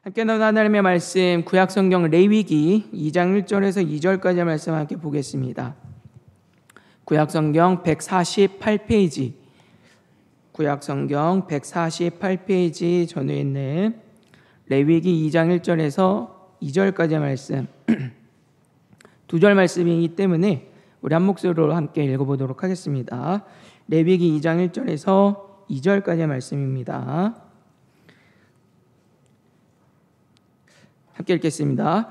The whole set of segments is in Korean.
함께 나눈 하나님의 말씀, 구약성경 레위기 2장 1절에서 2절까지 말씀 함께 보겠습니다. 구약성경 148페이지, 구약성경 148페이지 전후에 있는 레위기 2장 1절에서 2절까지 말씀, 두 절 말씀이기 때문에 우리 한 목소리로 함께 읽어보도록 하겠습니다. 레위기 2장 1절에서 2절까지 말씀입니다. 함께 읽겠습니다.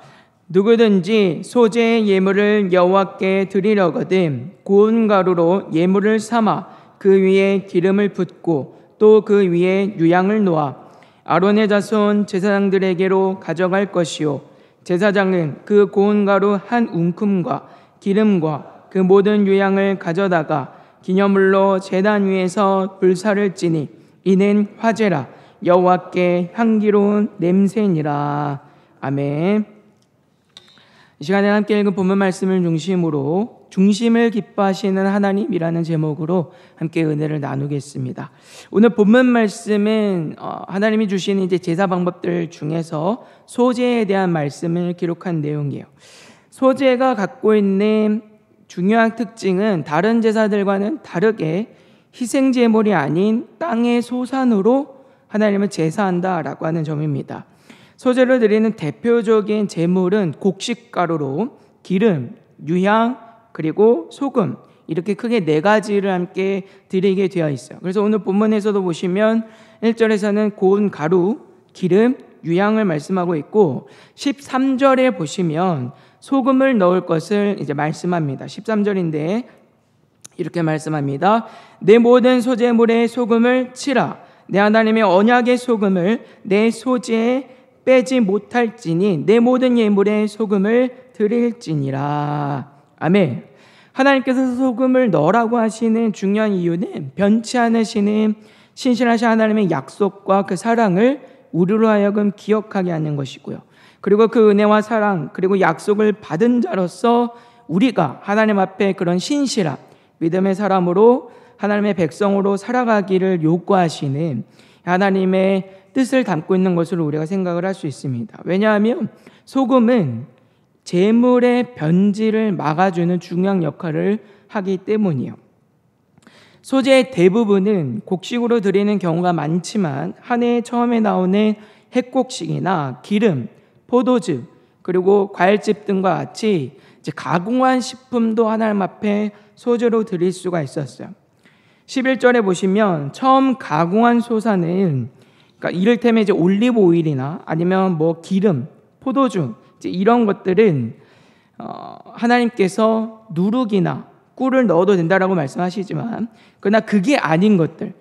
누구든지 소재의 예물을 여호와께 드리려거든 고운 가루로 예물을 삼아 그 위에 기름을 붓고 또 그 위에 유향을 놓아 아론의 자손 제사장들에게로 가져갈 것이요 제사장은 그 고운 가루 한 움큼과 기름과 그 모든 유향을 가져다가 기념물로 제단 위에서 불사를 지니 이는 화제라 여호와께 향기로운 냄새니라. 아멘. 이 시간에 함께 읽은 본문 말씀을 중심으로 중심을 기뻐하시는 하나님이라는 제목으로 함께 은혜를 나누겠습니다. 오늘 본문 말씀은 하나님이 주시는 이제 제사 방법들 중에서 소제에 대한 말씀을 기록한 내용이에요. 소제가 갖고 있는 중요한 특징은 다른 제사들과는 다르게 희생 제물이 아닌 땅의 소산으로 하나님을 제사한다라고 하는 점입니다. 소제를 드리는 대표적인 제물은 곡식가루로 기름, 유향, 그리고 소금 이렇게 크게 네 가지를 함께 드리게 되어 있어요. 그래서 오늘 본문에서도 보시면 1절에서는 고운 가루, 기름, 유향을 말씀하고 있고 13절에 보시면 소금을 넣을 것을 이제 말씀합니다. 13절인데 이렇게 말씀합니다. 내 모든 소제물에 소금을 치라. 내 하나님의 언약의 소금을 내 소제에 빼지 못할지니 내 모든 예물에 소금을 드릴지니라. 아멘. 하나님께서 소금을 넣으라고 하시는 중요한 이유는 변치 않으시는 신실하신 하나님의 약속과 그 사랑을 우리로 하여금 기억하게 하는 것이고요. 그리고 그 은혜와 사랑 그리고 약속을 받은 자로서 우리가 하나님 앞에 그런 신실한 믿음의 사람으로 하나님의 백성으로 살아가기를 요구하시는 하나님의 뜻을 담고 있는 것으로 우리가 생각을 할 수 있습니다. 왜냐하면 소금은 제물의 변질을 막아주는 중요한 역할을 하기 때문이에요. 소재의 대부분은 곡식으로 드리는 경우가 많지만 한 해 처음에 나오는 핵곡식이나 기름, 포도즙, 그리고 과일즙 등과 같이 이제 가공한 식품도 하나님 앞에 소재로 드릴 수가 있었어요. 11절에 보시면 처음 가공한 소사는 그러니까 이를테면 이제 올리브 오일이나 아니면 뭐 기름, 포도주 이제 이런 것들은 하나님께서 누룩이나 꿀을 넣어도 된다라고 말씀하시지만 그러나 그게 아닌 것들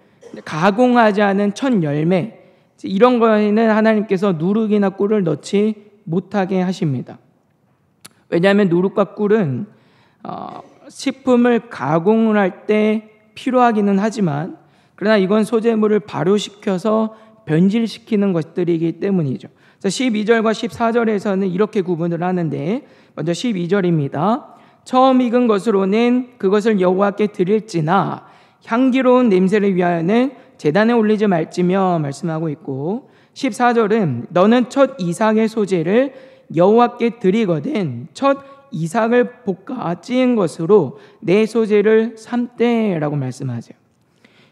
가공하지 않은 첫 열매 이런 거에는 하나님께서 누룩이나 꿀을 넣지 못하게 하십니다. 왜냐하면 누룩과 꿀은 식품을 가공을 할 때 필요하기는 하지만 그러나 이건 소재물을 발효시켜서 변질시키는 것들이기 때문이죠. 12절과 14절에서는 이렇게 구분을 하는데 먼저 12절입니다. 처음 익은 것으로는 그것을 여호와께 드릴지나 향기로운 냄새를 위하여는 제단에 올리지 말지며 말씀하고 있고 14절은 너는 첫 이삭의 소재를 여호와께 드리거든 첫 이삭을 볶아 찌은 것으로 내 소재를 삼때라고 말씀하세요.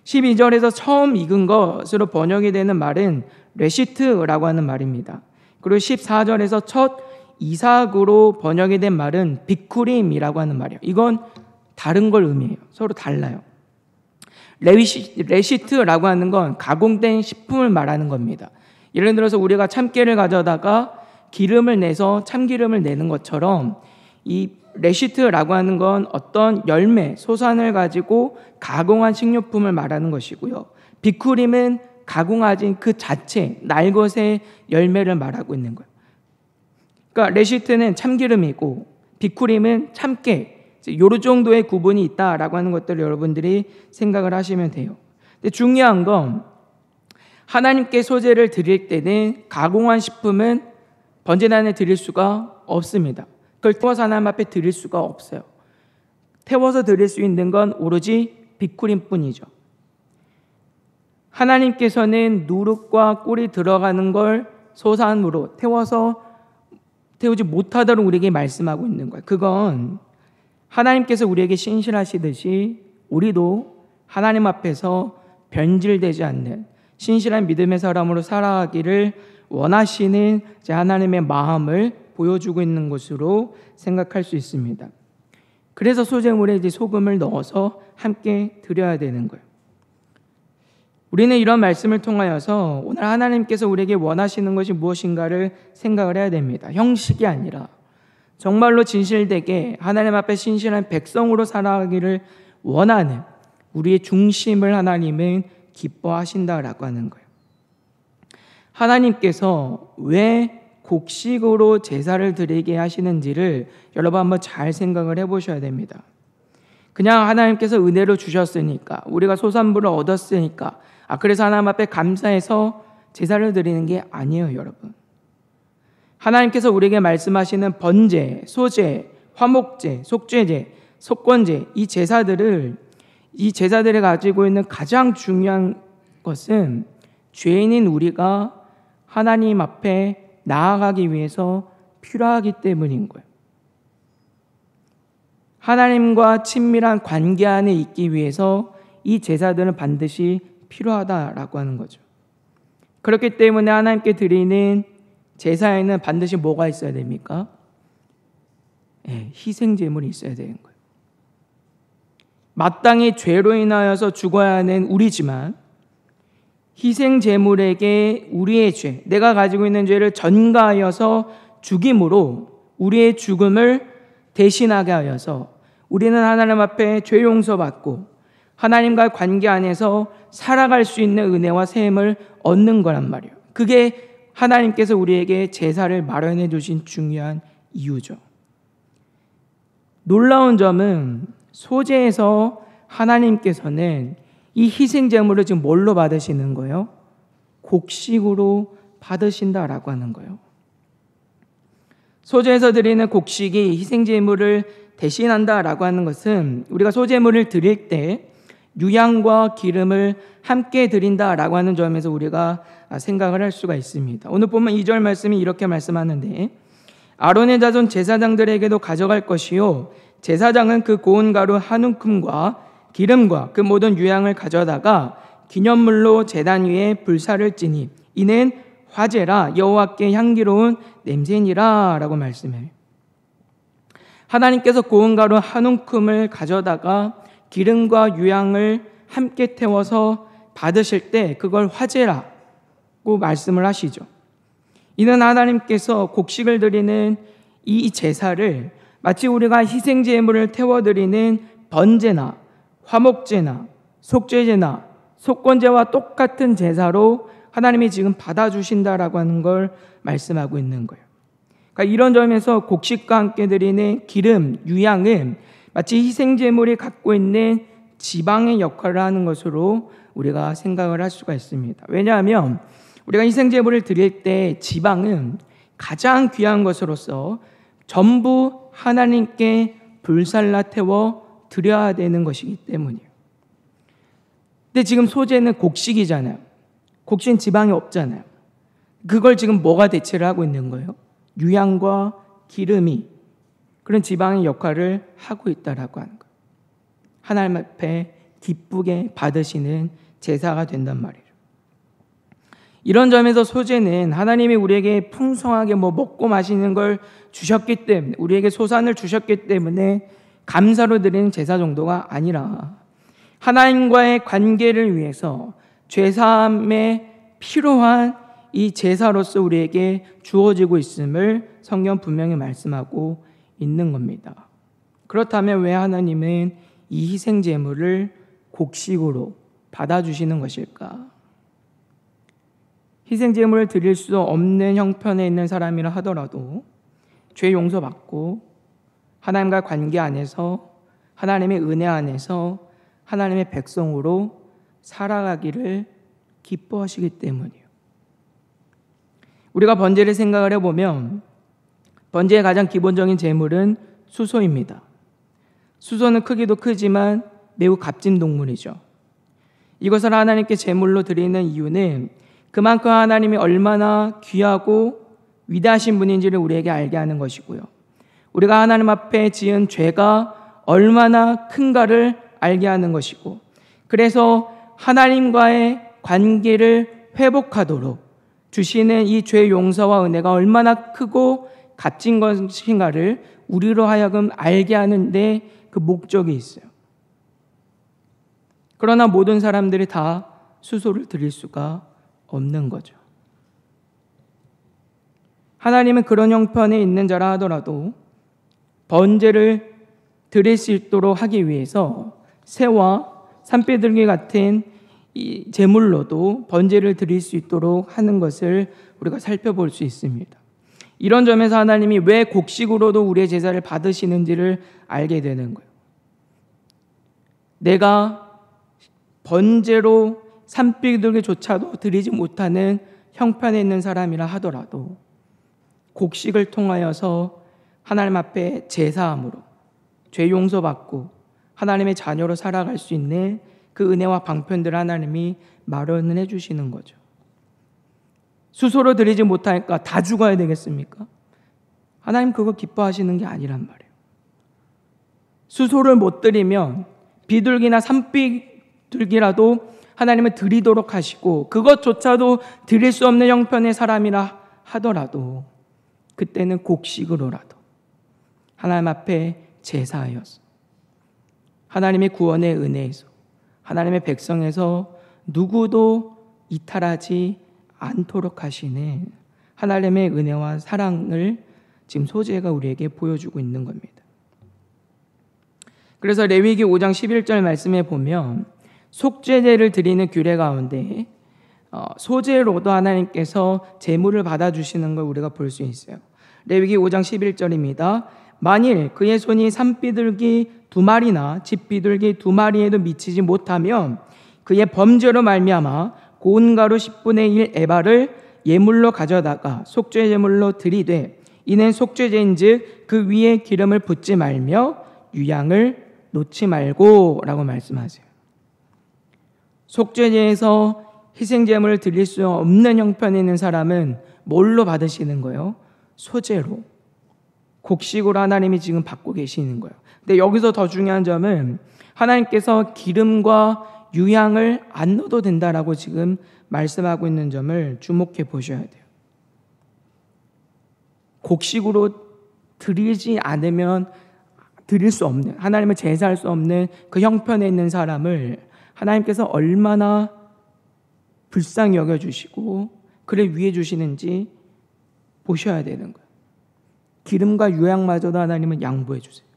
12절에서 처음 익은 것으로 번역이 되는 말은 레시트라고 하는 말입니다. 그리고 14절에서 첫 이삭으로 번역이 된 말은 비쿠림이라고 하는 말이에요. 이건 다른 걸 의미해요. 서로 달라요. 레시트라고 하는 건 가공된 식품을 말하는 겁니다. 예를 들어서 우리가 참깨를 가져다가 기름을 내서 참기름을 내는 것처럼 이 레시트라고 하는 건 어떤 열매, 소산을 가지고 가공한 식료품을 말하는 것이고요. 비쿠림은 가공하진 그 자체, 날것의 열매를 말하고 있는 거예요. 그러니까 레시트는 참기름이고 비쿠림은 참깨, 요런 정도의 구분이 있다라고 하는 것들을 여러분들이 생각을 하시면 돼요. 근데 중요한 건 하나님께 소재를 드릴 때는 가공한 식품은 번제단에 드릴 수가 없습니다. 그걸 태워서 하나님 앞에 드릴 수가 없어요. 태워서 드릴 수 있는 건 오로지 비쿠림뿐이죠. 하나님께서는 누룩과 꿀이 들어가는 걸 소산으로 태우지 못하도록 우리에게 말씀하고 있는 거예요. 그건 하나님께서 우리에게 신실하시듯이 우리도 하나님 앞에서 변질되지 않는 신실한 믿음의 사람으로 살아가기를 원하시는 하나님의 마음을 보여주고 있는 것으로 생각할 수 있습니다. 그래서 소제물에 이제 소금을 넣어서 함께 드려야 되는 거예요. 우리는 이런 말씀을 통하여서 오늘 하나님께서 우리에게 원하시는 것이 무엇인가를 생각을 해야 됩니다. 형식이 아니라 정말로 진실되게 하나님 앞에 신실한 백성으로 살아가기를 원하는 우리의 중심을 하나님은 기뻐하신다라고 하는 거예요. 하나님께서 왜 곡식으로 제사를 드리게 하시는지를 여러분 한번 잘 생각을 해보셔야 됩니다. 그냥 하나님께서 은혜로 주셨으니까, 우리가 소산물을 얻었으니까, 그래서 하나님 앞에 감사해서 제사를 드리는 게 아니에요, 여러분. 하나님께서 우리에게 말씀하시는 번제, 소제, 화목제, 속죄제, 속건제, 이 제사들이 가지고 있는 가장 중요한 것은 죄인인 우리가 하나님 앞에 나아가기 위해서 필요하기 때문인 거예요. 하나님과 친밀한 관계 안에 있기 위해서 이 제사들은 반드시 필요하다라고 하는 거죠. 그렇기 때문에 하나님께 드리는 제사에는 반드시 뭐가 있어야 됩니까? 희생제물이 있어야 되는 거예요. 마땅히 죄로 인하여서 죽어야 하는 우리지만 희생제물에게 우리의 죄, 내가 가지고 있는 죄를 전가하여서 죽임으로 우리의 죽음을 대신하게 하여서 우리는 하나님 앞에 죄 용서받고 하나님과의 관계 안에서 살아갈 수 있는 은혜와 셈을 얻는 거란 말이에요. 그게 하나님께서 우리에게 제사를 마련해 주신 중요한 이유죠. 놀라운 점은 소제에서 하나님께서는 이 희생제물을 지금 뭘로 받으시는 거예요? 곡식으로 받으신다라고 하는 거예요. 소제에서 드리는 곡식이 희생제물을 대신한다라고 하는 것은 우리가 소제물을 드릴 때 유향과 기름을 함께 드린다라고 하는 점에서 우리가 생각을 할 수가 있습니다. 오늘 보면 2절 말씀이 이렇게 말씀하는데, 아론의 자손 제사장들에게도 가져갈 것이요 제사장은 그 고운 가루 한 움큼과 기름과 그 모든 유향을 가져다가 기념물로 제단 위에 불사를 찌니 이는 화제라 여호와께 향기로운 냄새니라 라고 말씀해요. 하나님께서 고운 가루 한 움큼을 가져다가 기름과 유향을 함께 태워서 받으실 때 그걸 화제라고 말씀을 하시죠. 이는 하나님께서 곡식을 드리는 이 제사를 마치 우리가 희생제물을 태워드리는 번제나 화목제나 속죄제나 속건제와 똑같은 제사로 하나님이 지금 받아주신다라고 하는 걸 말씀하고 있는 거예요. 그러니까 이런 점에서 곡식과 함께 드리는 기름, 유향은 마치 희생제물이 갖고 있는 지방의 역할을 하는 것으로 우리가 생각을 할 수가 있습니다. 왜냐하면 우리가 희생제물을 드릴 때 지방은 가장 귀한 것으로서 전부 하나님께 불살라 태워 드려야 되는 것이기 때문이에요. 근데 지금 소제는 곡식이잖아요. 곡식은 지방이 없잖아요. 그걸 지금 뭐가 대체를 하고 있는 거예요? 유향과 기름이 그런 지방의 역할을 하고 있다라고 하는 거예요. 하나님 앞에 기쁘게 받으시는 제사가 된단 말이에요. 이런 점에서 소제는 하나님이 우리에게 풍성하게 먹고 마시는 걸 주셨기 때문에, 우리에게 소산을 주셨기 때문에 감사로 드리는 제사 정도가 아니라 하나님과의 관계를 위해서 죄사함에 필요한 이 제사로서 우리에게 주어지고 있음을 성경 분명히 말씀하고 있는 겁니다. 그렇다면 왜 하나님은 이 희생제물을 곡식으로 받아주시는 것일까? 희생제물을 드릴 수 없는 형편에 있는 사람이라 하더라도 죄 용서받고 하나님과 관계 안에서 하나님의 은혜 안에서 하나님의 백성으로 살아가기를 기뻐하시기 때문이에요. 우리가 번제를 생각을 해보면 번제의 가장 기본적인 제물은 수소입니다. 수소는 크기도 크지만 매우 값진 동물이죠. 이것을 하나님께 제물로 드리는 이유는 그만큼 하나님이 얼마나 귀하고 위대하신 분인지를 우리에게 알게 하는 것이고요. 우리가 하나님 앞에 지은 죄가 얼마나 큰가를 알게 하는 것이고, 그래서 하나님과의 관계를 회복하도록 주시는 이 죄 용서와 은혜가 얼마나 크고 값진 것인가를 우리로 하여금 알게 하는데 그 목적이 있어요. 그러나 모든 사람들이 다 수소를 드릴 수가 없는 거죠. 하나님은 그런 형편에 있는 자라 하더라도 번제를 드릴 수 있도록 하기 위해서 새와 산비둘기 같은 이 제물로도 번제를 드릴 수 있도록 하는 것을 우리가 살펴볼 수 있습니다. 이런 점에서 하나님이 왜 곡식으로도 우리의 제사를 받으시는지를 알게 되는 거예요. 내가 번제로 산비둘기조차도 드리지 못하는 형편에 있는 사람이라 하더라도 곡식을 통하여서 하나님 앞에 제사함으로 죄 용서받고 하나님의 자녀로 살아갈 수 있는 그 은혜와 방편들을 하나님이 마련을 해주시는 거죠. 수소로 드리지 못하니까 다 죽어야 되겠습니까? 하나님 그거 기뻐하시는 게 아니란 말이에요. 수소를 못 드리면 비둘기나 산비둘기라도 하나님은 드리도록 하시고, 그것조차도 드릴 수 없는 형편의 사람이라 하더라도 그때는 곡식으로라도 하나님 앞에 제사하여서 하나님의 구원의 은혜에서 하나님의 백성에서 누구도 이탈하지 않도록 하시는 하나님의 은혜와 사랑을 지금 소재가 우리에게 보여주고 있는 겁니다. 그래서 레위기 5장 11절 말씀에 보면 속죄제를 드리는 규례 가운데 소제로도 하나님께서 제물을 받아주시는 걸 우리가 볼 수 있어요. 레위기 5장 11절입니다. 만일 그의 손이 산비둘기 2마리나 집비둘기 2마리에도 미치지 못하면 그의 범죄로 말미암아 고운 가루 10분의 1 에바를 예물로 가져다가 속죄제물로 드리되 이는 속죄제인즉 그 위에 기름을 붓지 말며 유향을 놓지 말고 라고 말씀하세요. 속죄제에서 희생제물을 드릴 수 없는 형편에 있는 사람은 뭘로 받으시는 거예요? 소제로, 곡식으로 하나님이 지금 받고 계시는 거예요. 근데 여기서 더 중요한 점은 하나님께서 기름과 유향을 안 넣어도 된다라고 지금 말씀하고 있는 점을 주목해 보셔야 돼요. 곡식으로 드리지 않으면 드릴 수 없는, 하나님을 제사할 수 없는 그 형편에 있는 사람을 하나님께서 얼마나 불쌍히 여겨주시고 그를 위해 주시는지 보셔야 되는 거예요. 기름과 유향마저도 하나님은 양보해 주세요.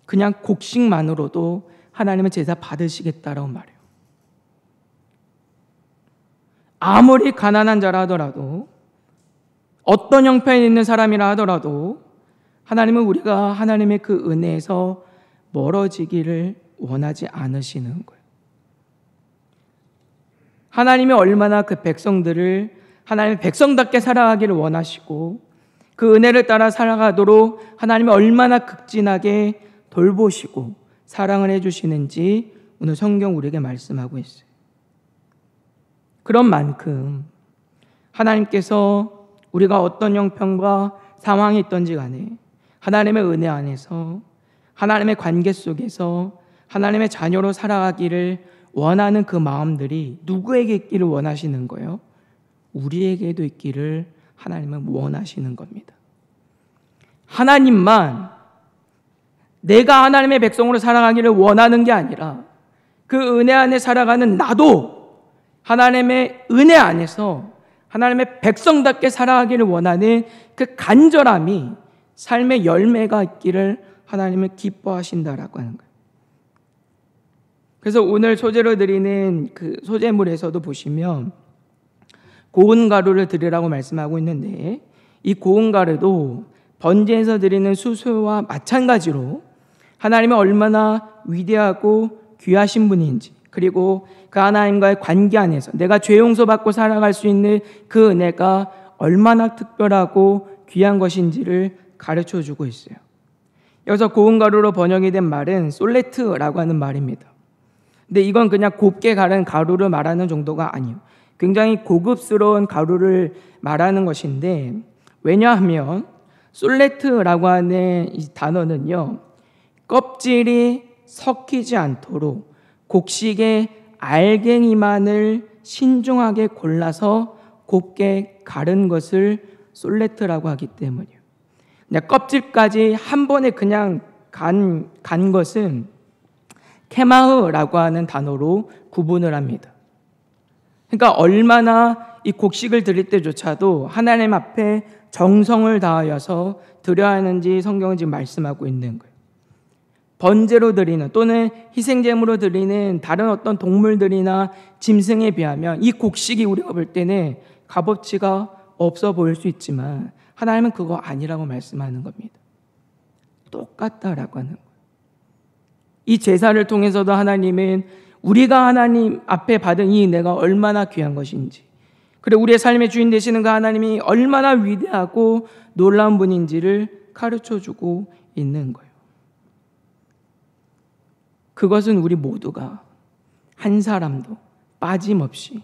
그냥 곡식만으로도 하나님은 제사 받으시겠다라고 말해요. 아무리 가난한 자라 하더라도, 어떤 형편에 있는 사람이라 하더라도 하나님은 우리가 하나님의 그 은혜에서 멀어지기를 원하지 않으시는 거예요. 하나님이 얼마나 그 백성들을 하나님의 백성답게 살아가기를 원하시고 그 은혜를 따라 살아가도록 하나님이 얼마나 극진하게 돌보시고 사랑을 해주시는지 오늘 성경 우리에게 말씀하고 있어요. 그런 만큼 하나님께서 우리가 어떤 형편과 상황이 있던지 간에 하나님의 은혜 안에서 하나님의 관계 속에서 하나님의 자녀로 살아가기를 원하는 그 마음들이 누구에게 있기를 원하시는 거예요? 우리에게도 있기를 하나님은 원하시는 겁니다. 하나님만 내가 하나님의 백성으로 살아가기를 원하는 게 아니라 그 은혜 안에 살아가는 나도 하나님의 은혜 안에서 하나님의 백성답게 살아가기를 원하는 그 간절함이 삶의 열매가 있기를 하나님은 기뻐하신다라고 하는 거예요. 그래서 오늘 소제로 드리는 그 소제물에서도 보시면 고운 가루를 드리라고 말씀하고 있는데, 이 고운 가루도 번제에서 드리는 수소와 마찬가지로 하나님이 얼마나 위대하고 귀하신 분인지, 그리고 그 하나님과의 관계 안에서 내가 죄 용서받고 살아갈 수 있는 그 은혜가 얼마나 특별하고 귀한 것인지를 가르쳐주고 있어요. 여기서 고운 가루로 번역이 된 말은 솔레트라고 하는 말입니다. 근데 이건 그냥 곱게 가른 가루를 말하는 정도가 아니에요. 굉장히 고급스러운 가루를 말하는 것인데, 왜냐하면 솔레트라고 하는 이 단어는요, 껍질이 섞이지 않도록 곡식의 알갱이만을 신중하게 골라서 곱게 가른 것을 솔레트라고 하기 때문이에요. 그냥 껍질까지 한 번에 그냥 간 것은 케마흐라고 하는 단어로 구분을 합니다. 그러니까 얼마나 이 곡식을 드릴 때조차도 하나님 앞에 정성을 다하여서 드려야 하는지 성경은 지금 말씀하고 있는 거예요. 번제로 드리는 또는 희생제물로 드리는 다른 어떤 동물들이나 짐승에 비하면 이 곡식이 우리가 볼 때는 값어치가 없어 보일 수 있지만 하나님은 그거 아니라고 말씀하는 겁니다. 똑같다라고 하는 거예요. 이 제사를 통해서도 하나님은 우리가 하나님 앞에 받은 이 은혜가 얼마나 귀한 것인지, 그리고 우리의 삶의 주인 되시는 그 하나님이 얼마나 위대하고 놀라운 분인지를 가르쳐주고 있는 거예요. 그것은 우리 모두가 한 사람도 빠짐없이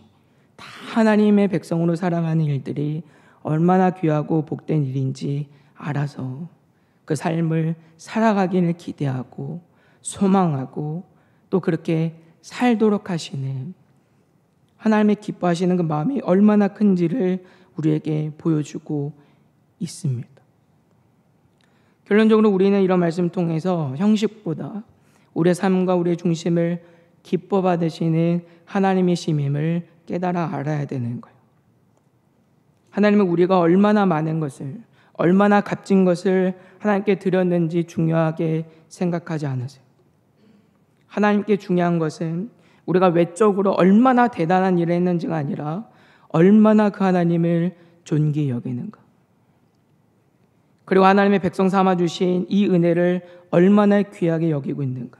다 하나님의 백성으로 살아가는 일들이 얼마나 귀하고 복된 일인지 알아서 그 삶을 살아가기를 기대하고 소망하고 또 그렇게 살도록 하시는 하나님의 기뻐하시는 그 마음이 얼마나 큰지를 우리에게 보여주고 있습니다. 결론적으로 우리는 이런 말씀을 통해서 형식보다 우리의 삶과 우리의 중심을 기뻐 받으시는 하나님의 심임을 깨달아 알아야 되는 거예요. 하나님은 우리가 얼마나 많은 것을, 얼마나 값진 것을 하나님께 드렸는지 중요하게 생각하지 않으세요. 하나님께 중요한 것은 우리가 외적으로 얼마나 대단한 일을 했는지가 아니라 얼마나 그 하나님을 존귀히 여기는가. 그리고 하나님의 백성 삼아주신 이 은혜를 얼마나 귀하게 여기고 있는가.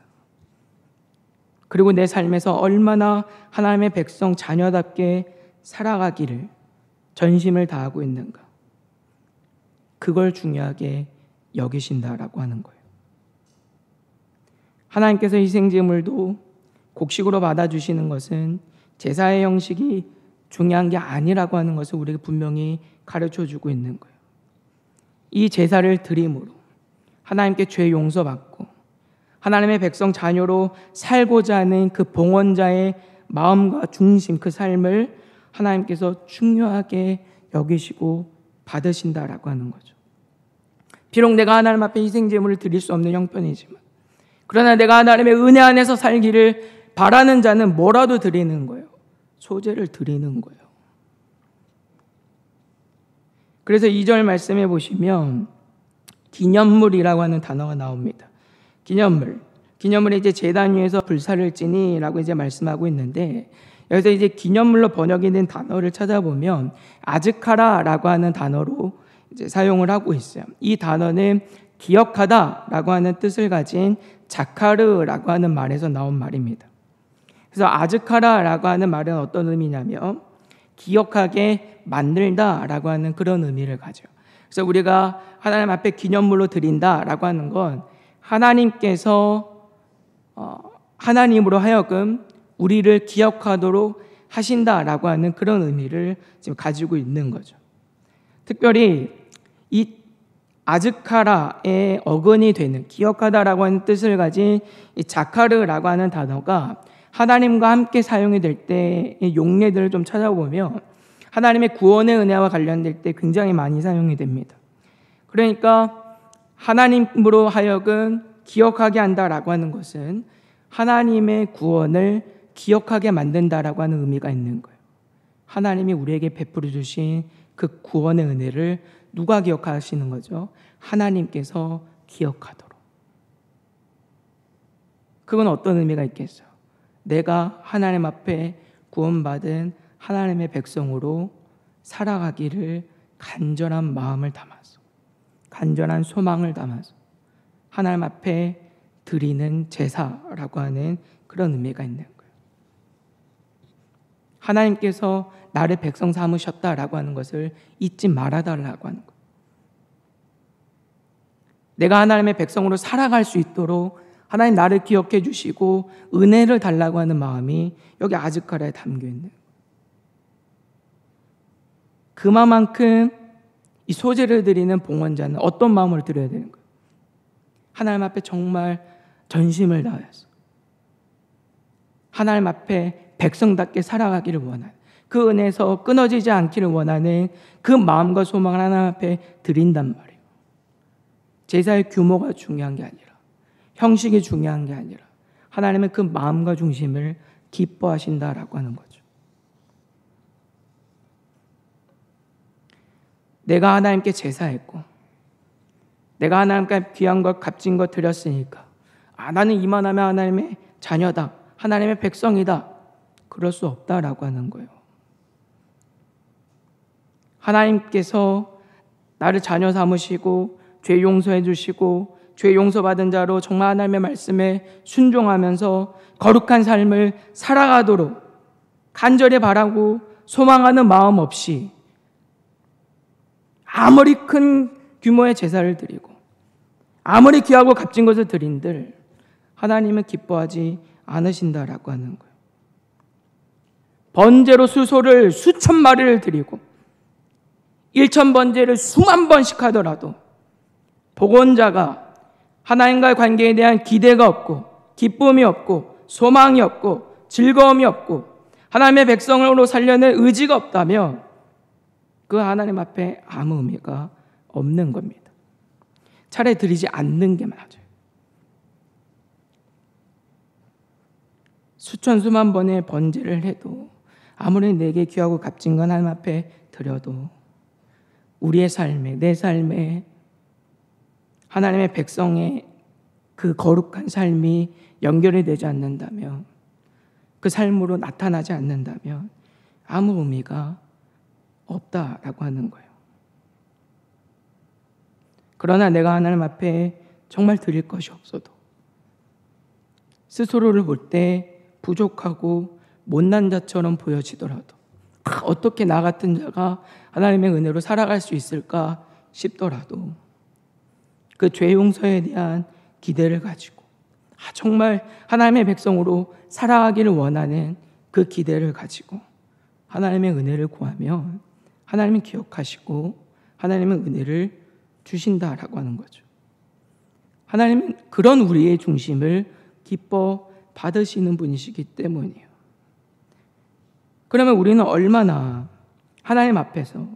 그리고 내 삶에서 얼마나 하나님의 백성 자녀답게 살아가기를 전심을 다하고 있는가. 그걸 중요하게 여기신다라고 하는 거예요. 하나님께서 희생제물도 곡식으로 받아주시는 것은 제사의 형식이 중요한 게 아니라고 하는 것을 우리에게 분명히 가르쳐주고 있는 거예요. 이 제사를 드림으로 하나님께 죄 용서받고 하나님의 백성 자녀로 살고자 하는 그 봉헌자의 마음과 중심, 그 삶을 하나님께서 중요하게 여기시고 받으신다라고 하는 거죠. 비록 내가 하나님 앞에 희생제물을 드릴 수 없는 형편이지만, 그러나 내가 하나님의 은혜 안에서 살기를 바라는 자는 뭐라도 드리는 거예요. 소제를 드리는 거예요. 그래서 2절 말씀해 보시면 기념물이라고 하는 단어가 나옵니다. 기념물이 이제 제단 위에서 불사를 지니라고 이제 말씀하고 있는데, 여기서 이제 기념물로 번역이 된 단어를 찾아보면 아즈카라라고 하는 단어로 이제 사용을 하고 있어요. 이 단어는 기억하다라고 하는 뜻을 가진 자카르라고 하는 말에서 나온 말입니다. 그래서 아즈카라라고 하는 말은 어떤 의미냐면 기억하게 만들다라고 하는 그런 의미를 가져요. 그래서 우리가 하나님 앞에 기념물로 드린다라고 하는 건 하나님께서 하나님으로 하여금 우리를 기억하도록 하신다라고 하는 그런 의미를 지금 가지고 있는 거죠. 특별히 이 아즈카라의 어근이 되는 기억하다라고 하는 뜻을 가진 이 자카르라고 하는 단어가 하나님과 함께 사용이 될 때의 용례들을 좀 찾아보면 하나님의 구원의 은혜와 관련될 때 굉장히 많이 사용이 됩니다. 그러니까 하나님으로 하여금 기억하게 한다라고 하는 것은 하나님의 구원을 기억하게 만든다라고 하는 의미가 있는 거예요. 하나님이 우리에게 베풀어 주신 그 구원의 은혜를 누가 기억하시는 거죠? 하나님께서 기억하도록. 그건 어떤 의미가 있겠어요? 내가 하나님 앞에 구원받은 하나님의 백성으로 살아가기를 간절한 마음을 담아서, 간절한 소망을 담아서 하나님 앞에 드리는 제사라고 하는 그런 의미가 있는 거예요. 하나님께서 나를 백성 삼으셨다라고 하는 것을 잊지 말아달라고 하는 거예요. 내가 하나님의 백성으로 살아갈 수 있도록 하나님 나를 기억해 주시고 은혜를 달라고 하는 마음이 여기 아즈카라에 담겨 있는, 그만큼 이 소제를 드리는 봉헌자는 어떤 마음을 드려야 되는 거예요? 하나님 앞에 정말 전심을 다해서 하나님 앞에 백성답게 살아가기를 원하는, 그 은혜에서 끊어지지 않기를 원하는 그 마음과 소망을 하나님 앞에 드린단 말이에요. 제사의 규모가 중요한 게 아니라, 형식이 중요한 게 아니라 하나님의 그 마음과 중심을 기뻐하신다라고 하는 거죠. 내가 하나님께 제사했고 내가 하나님께 귀한 것 값진 것 드렸으니까 나는 이만하면 하나님의 자녀다, 하나님의 백성이다, 그럴 수 없다라고 하는 거예요. 하나님께서 나를 자녀 삼으시고 죄 용서해 주시고 죄 용서받은 자로 정말 하나님의 말씀에 순종하면서 거룩한 삶을 살아가도록 간절히 바라고 소망하는 마음 없이 아무리 큰 규모의 제사를 드리고 아무리 귀하고 값진 것을 드린들 하나님은 기뻐하지 않으신다라고 하는 거예요. 번제로 수소를 수천 마리를 드리고 1000번제를 수만 번씩 하더라도 복원자가 하나님과의 관계에 대한 기대가 없고 기쁨이 없고 소망이 없고 즐거움이 없고 하나님의 백성으로 살려낼 의지가 없다면 그 하나님 앞에 아무 의미가 없는 겁니다. 차라리 드리지 않는 게 맞아요. 수천 수만 번의 번제를 해도 아무리 내게 귀하고 값진 건 하나님 앞에 드려도 우리의 삶에, 내 삶에 하나님의 백성의 그 거룩한 삶이 연결이 되지 않는다면, 그 삶으로 나타나지 않는다면 아무 의미가 없다라고 하는 거예요. 그러나 내가 하나님 앞에 정말 드릴 것이 없어도 스스로를 볼 때 부족하고 못난 자처럼 보여지더라도 어떻게 나 같은 자가 하나님의 은혜로 살아갈 수 있을까 싶더라도 그 죄 용서에 대한 기대를 가지고 정말 하나님의 백성으로 살아가기를 원하는 그 기대를 가지고 하나님의 은혜를 구하면 하나님은 기억하시고 하나님은 은혜를 주신다라고 하는 거죠. 하나님은 그런 우리의 중심을 기뻐 받으시는 분이시기 때문이에요. 그러면 우리는 얼마나 하나님 앞에서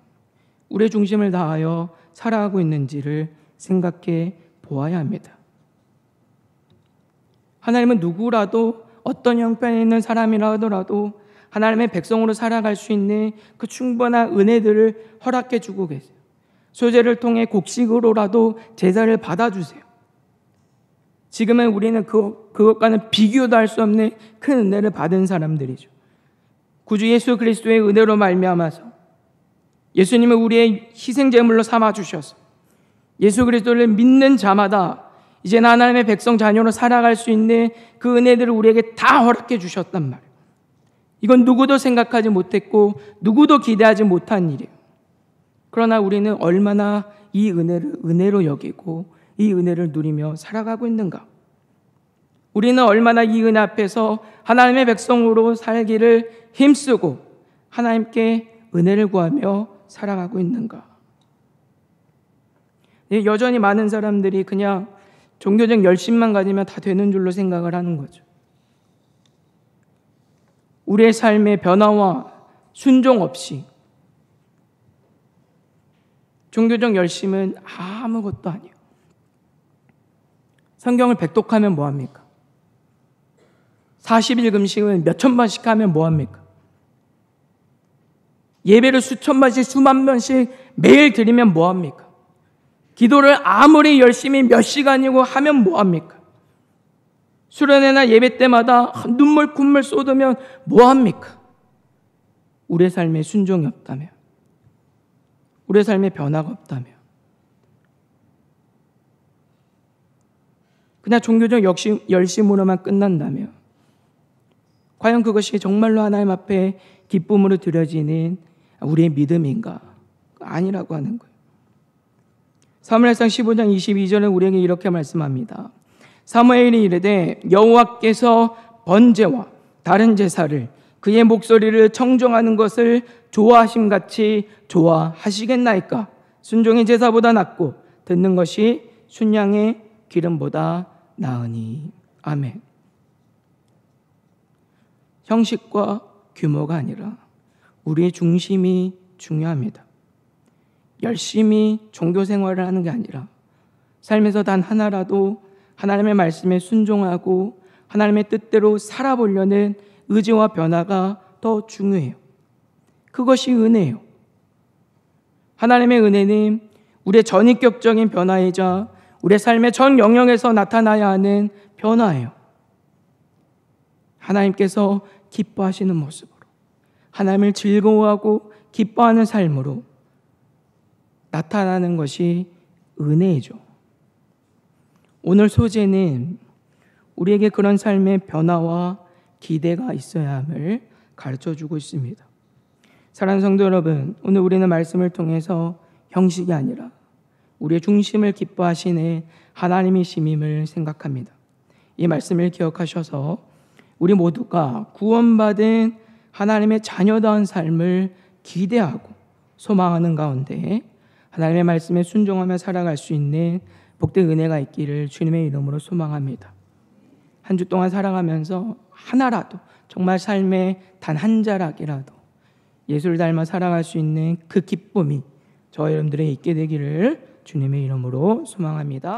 우리의 중심을 다하여 살아가고 있는지를 생각해 보아야 합니다. 하나님은 누구라도 어떤 형편에 있는 사람이라 하더라도 하나님의 백성으로 살아갈 수 있는 그 충분한 은혜들을 허락해 주고 계세요. 소제를 통해 곡식으로라도 제사를 받아주세요. 지금은 우리는 그것과는 비교도 할 수 없는 큰 은혜를 받은 사람들이죠. 구주 예수 그리스도의 은혜로 말미암아서 예수님을 우리의 희생제물로 삼아주셔서 예수 그리스도를 믿는 자마다 이제는 하나님의 백성 자녀로 살아갈 수 있는 그 은혜들을 우리에게 다 허락해 주셨단 말이에요. 이건 누구도 생각하지 못했고 누구도 기대하지 못한 일이에요. 그러나 우리는 얼마나 이 은혜를 은혜로 여기고 이 은혜를 누리며 살아가고 있는가? 우리는 얼마나 이 은혜 앞에서 하나님의 백성으로 살기를 힘쓰고 하나님께 은혜를 구하며 살아가고 있는가? 여전히 많은 사람들이 그냥 종교적 열심만 가지면 다 되는 줄로 생각을 하는 거죠. 우리의 삶의 변화와 순종 없이 종교적 열심은 아무것도 아니에요. 성경을 백독하면 뭐합니까? 40일 금식은 몇천 번씩 하면 뭐합니까? 예배를 수천 번씩 수만 번씩 매일 드리면 뭐합니까? 기도를 아무리 열심히 몇 시간이고 하면 뭐합니까? 수련회나 예배 때마다 눈물 콧물 쏟으면 뭐합니까? 우리의 삶에 순종이 없다면, 우리의 삶에 변화가 없다면, 그냥 종교적 열심으로만 끝난다면 과연 그것이 정말로 하나님 앞에 기쁨으로 드려지는 우리의 믿음인가? 아니라고 하는 거예요. 사무엘상 15장 22절에 우리에게 이렇게 말씀합니다. 사무엘이 이르되 여호와께서 번제와 다른 제사를 그의 목소리를 청종하는 것을 좋아하심같이 좋아하시겠나이까? 순종의 제사보다 낫고 듣는 것이 순양의 기름보다 나으니. 아멘. 형식과 규모가 아니라 우리의 중심이 중요합니다. 열심히 종교 생활을 하는 게 아니라 삶에서 단 하나라도 하나님의 말씀에 순종하고 하나님의 뜻대로 살아보려는 의지와 변화가 더 중요해요. 그것이 은혜예요. 하나님의 은혜는 우리의 전인격적인 변화이자 우리의 삶의 전 영역에서 나타나야 하는 변화예요. 하나님께서 기뻐하시는 모습으로, 하나님을 즐거워하고 기뻐하는 삶으로 나타나는 것이 은혜이죠. 오늘 소재는 우리에게 그런 삶의 변화와 기대가 있어야 함을 가르쳐주고 있습니다. 사랑하는 성도 여러분, 오늘 우리는 말씀을 통해서 형식이 아니라 우리의 중심을 기뻐하시는 하나님이심임을 생각합니다. 이 말씀을 기억하셔서 우리 모두가 구원받은 하나님의 자녀다운 삶을 기대하고 소망하는 가운데 하나님의 말씀에 순종하며 살아갈 수 있는 복된 은혜가 있기를 주님의 이름으로 소망합니다. 한 주 동안 살아가면서 하나라도, 정말 삶의 단 한 자락이라도 예수를 닮아 살아갈 수 있는 그 기쁨이 저와 여러분들에게 있게 되기를 주님의 이름으로 소망합니다.